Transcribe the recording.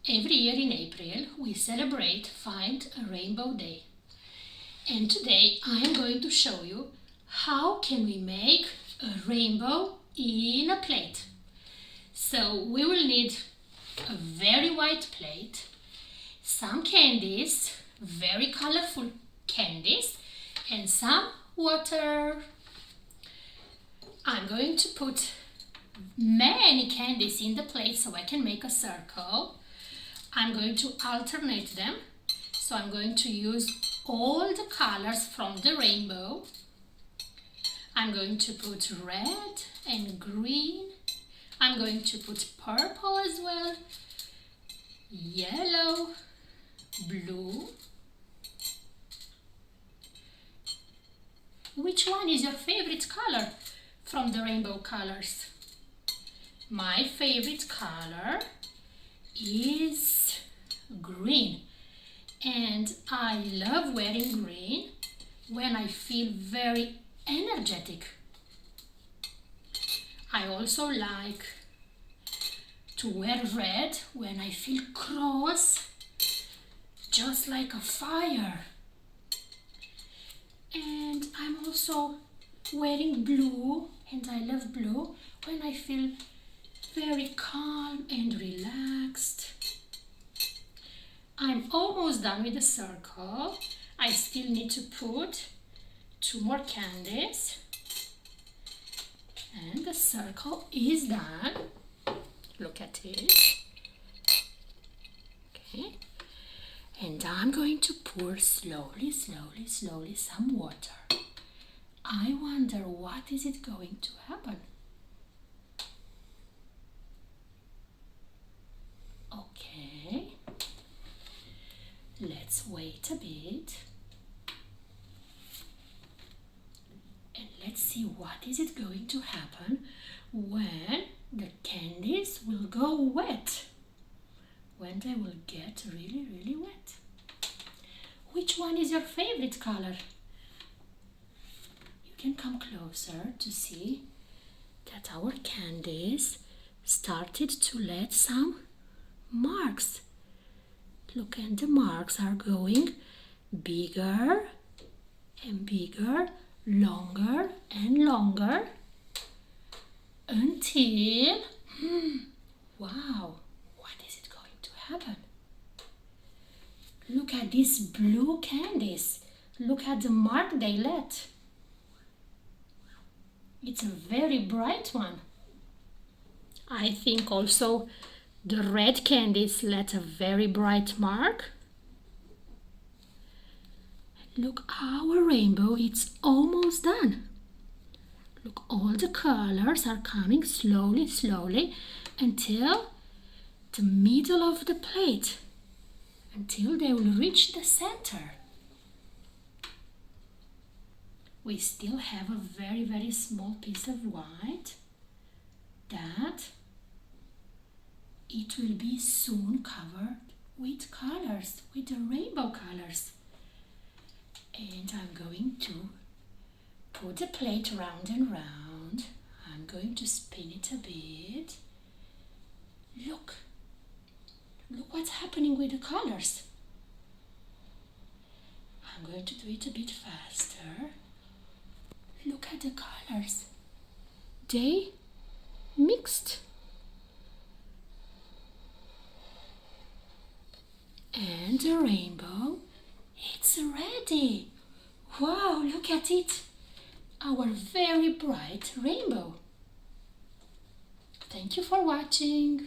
Every year in April we celebrate Find a Rainbow Day. And today I am going to show you how can we make a rainbow in a plate. So we will need a very white plate, some candies, very colorful candies, and some water. I'm going to put many candies in the plate so I can make a circle. I'm going to alternate them. So I'm going to use all the colors from the rainbow. I'm going to put red and green. I'm going to put purple as well, yellow, blue. Which one is your favorite color from the rainbow colors? My favorite color is green, and I love wearing green when I feel very energetic. I also like to wear red when I feel cross, just like a fire. And I'm also wearing blue, and I love blue when I feel very calm and relaxed. I'm almost done with the circle. I still need to put 2 more candies. And the circle is done. Look at it. Okay. And I'm going to pour slowly some water. I wonder what is it going to happen. Okay. Let's wait a bit. And let's see what is it going to happen when the candies will go wet. When they will get really wet. Which one is your favorite color? You can come closer to see that our candies started to let some marks. Look, and the marks are going bigger and bigger, longer and longer until wow, what is it going to happen? Look at these blue candies. Look at the mark they let. It's a very bright one. I think also the red candies let a very bright mark. Look, our rainbow, it's almost done. Look, all the colors are coming slowly until the middle of the plate, until they will reach the center. We still have a very small piece of white that it will be soon covered with colors, with the rainbow colors. And I'm going to put the plate round and round. I'm going to spin it a bit. Look what's happening with the colors. I'm going to do it a bit faster. Look at the colors. They mixed. And the rainbow, it's ready. Wow, look at it. Our very bright rainbow. Thank you for watching.